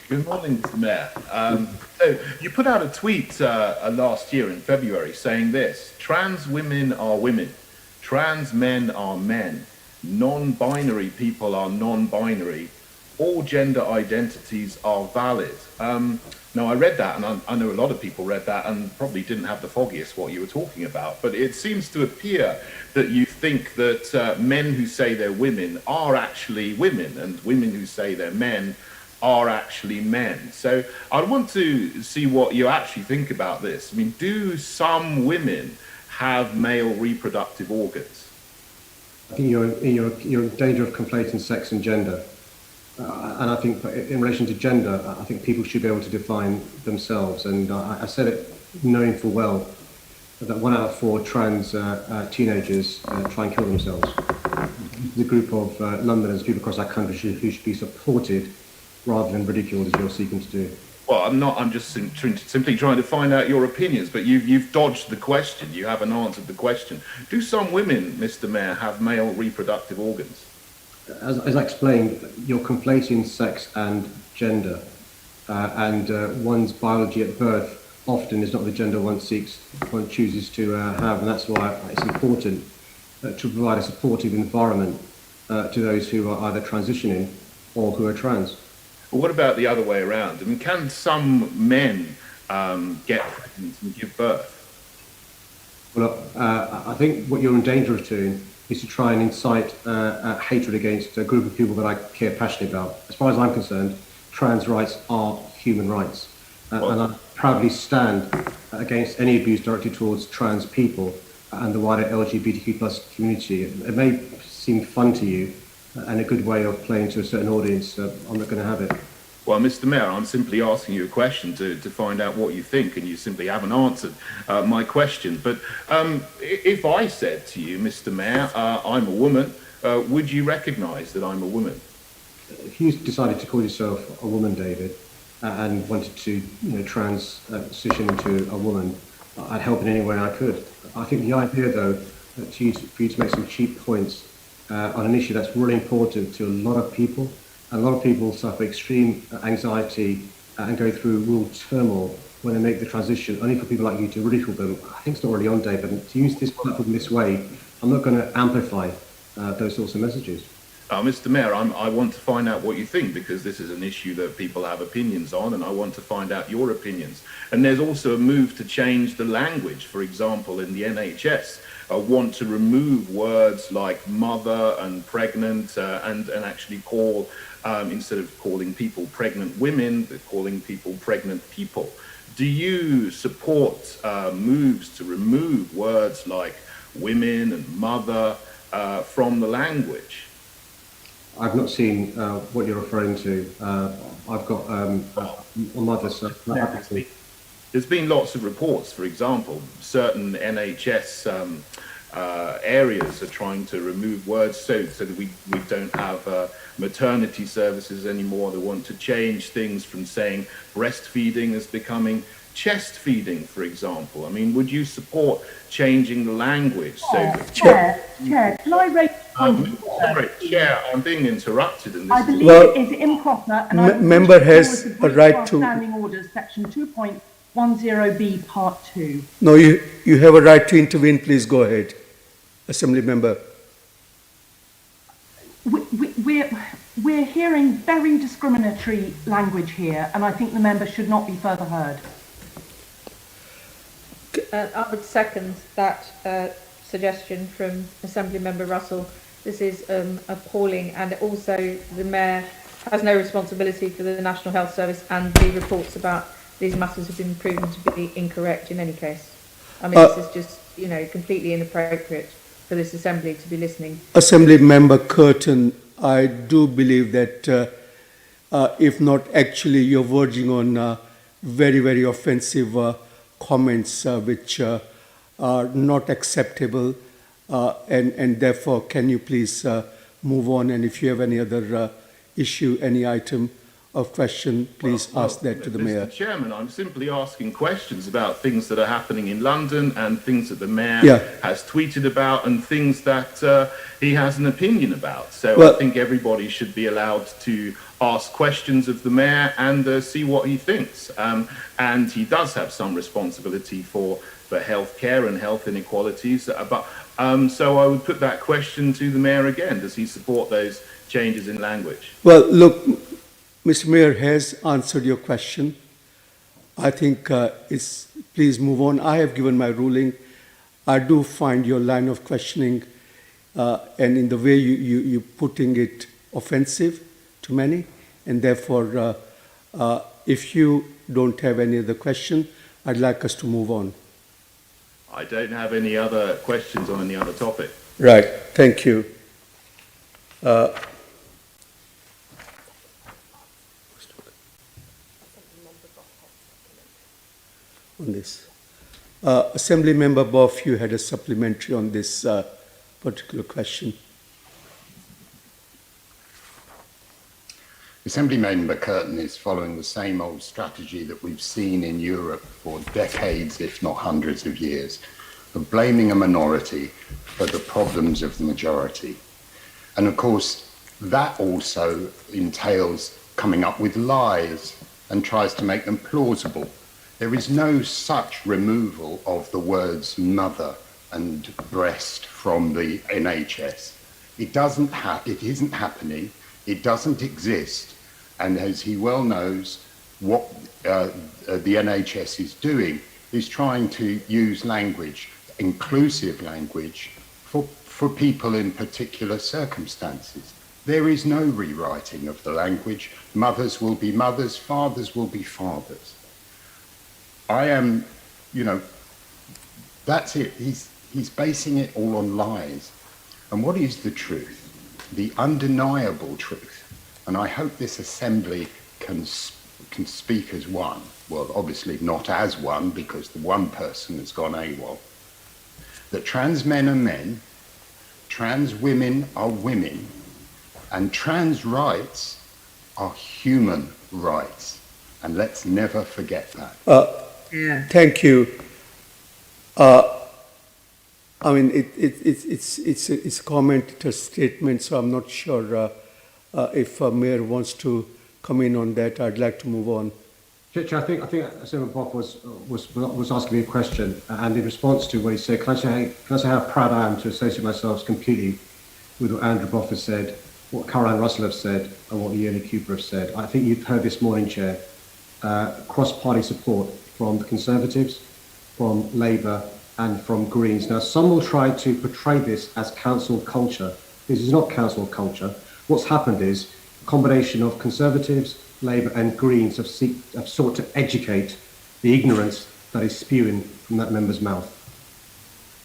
Good morning, Mr. Mayor. So you put out a tweet last year in February saying this: trans women are women, trans men are men, non-binary people are non-binary, all gender identities are valid. Now, I read that, and I know a lot of people read that and probably didn't have the foggiest what you were talking about, but it seems to appear that you think that men who say they're women are actually women, and women who say they're men are actually men. So I want to see what you actually think about this. I mean, do some women have male reproductive organs? I think you're in danger of conflating sex and gender. And I think in relation to gender, I think people should be able to define themselves. And I said it knowing full well that 1 out of 4 trans teenagers try and kill themselves. The group of Londoners, people across our country who should be supported rather than ridiculed as you're seeking to do. Well, I'm not. I'm just simply trying to find out your opinions. But you've dodged the question. You haven't answered the question. Do some women, Mr. Mayor, have male reproductive organs? As I explained, you're conflating sex and gender, and one's biology at birth often is not the gender one chooses to have, and that's why it's important to provide a supportive environment to those who are either transitioning or who are trans. But what about the other way around? I mean, can some men get pregnant and give birth? Well, I think what you're in danger of doing is to try and incite hatred against a group of people that I care passionately about. As far as I'm concerned, trans rights are human rights. And I proudly stand against any abuse directed towards trans people and the wider LGBTQ plus community. It may seem fun to you and a good way of playing to a certain audience. I'm not going to have it. Well, Mr. Mayor, I'm simply asking you a question to find out what you think, and you simply haven't answered my question. But if I said to you, Mr. Mayor, I'm a woman, would you recognise that I'm a woman? If you decided to call yourself a woman, David, and wanted to transition into a woman, I'd help in any way I could. I think the idea, though, for you to make some cheap points on an issue that's really important to a lot of people. A lot of people suffer extreme anxiety and go through real turmoil when they make the transition, only for people like you to ridicule them. I think it's not really on, David. And to use this platform this way, I'm not going to amplify those sorts of messages. Mr. Mayor, I want to find out what you think, because this is an issue that people have opinions on, and I want to find out your opinions. And there's also a move to change the language. For example, in the NHS, want to remove words like mother and pregnant and actually call, instead of calling people pregnant women, they're calling people pregnant people. Do you support moves to remove words like women and mother from the language? I've not seen what you're referring to. I've got a mother, so I'm happy to. There's been lots of reports, for example, certain NHS areas are trying to remove words so that we don't have maternity services anymore. They want to change things from saying breastfeeding as becoming chest feeding, for example. I mean, would you support changing the language? Chair, can I raise sorry, Chair, I'm being interrupted in this. I believe it is improper, and member has a right to standing orders, section 2.10b, part 2. No, you have a right to intervene. Please go ahead, Assembly Member. We're hearing very discriminatory language here, and I think the member should not be further heard. I would second that suggestion from Assembly Member Russell. This is appalling, and also the Mayor has no responsibility for the National Health Service, and the reports about these matters have been proven to be incorrect in any case. I mean, this is just, completely inappropriate for this Assembly to be listening. Assembly Member Curtin, I do believe that if not actually, you're verging on very, very offensive comments which are not acceptable, and therefore can you please move on, and if you have any other issue, any item of question, please ask that to the Mayor. Mr. Chairman, I'm simply asking questions about things that are happening in London and things that the Mayor has tweeted about and things that he has an opinion about. So I think everybody should be allowed to ask questions of the mayor and see what he thinks. And he does have some responsibility for healthcare and health inequalities. So I would put that question to the mayor again. Does he support those changes in language? Well, look, Mr. Mayor has answered your question. I think please move on. I have given my ruling. I do find your line of questioning and in the way you're putting it offensive to many. And therefore, if you don't have any other question, I'd like us to move on. I don't have any other questions on any other topic. Right, thank you. On this. Assembly Member Boff, you had a supplementary on this particular question. Assembly Member Curtin is following the same old strategy that we've seen in Europe for decades, if not hundreds of years, of blaming a minority for the problems of the majority. And of course, that also entails coming up with lies and tries to make them plausible. There is no such removal of the words mother and breast from the NHS. It isn't happening. It doesn't exist. And as he well knows, what the NHS is doing is trying to use language, inclusive language, for people in particular circumstances. There is no rewriting of the language. Mothers will be mothers, fathers will be fathers. I am, that's it. He's basing it all on lies. And what is the truth? The undeniable truth. And I hope this assembly can speak as one. Well, obviously not as one, because the one person has gone AWOL. That trans men are men, trans women are women, and trans rights are human rights. And let's never forget that. Thank you. I mean, it's a comment, it's a statement, so I'm not sure if Mayor wants to come in on that. I'd like to move on. Chair, I think Senator Boff was asking me a question, and in response to what he said, can I say how proud I am to associate myself completely with what Andrew Boff has said, what Caroline Russell has said, and what Ione Cooper has said. I think you've heard this morning, Chair, cross-party support from the Conservatives, from Labour, and from Greens. Now, some will try to portray this as council culture. This is not council culture. What's happened is a combination of Conservatives, Labour and Greens have sought to educate the ignorance that is spewing from that member's mouth.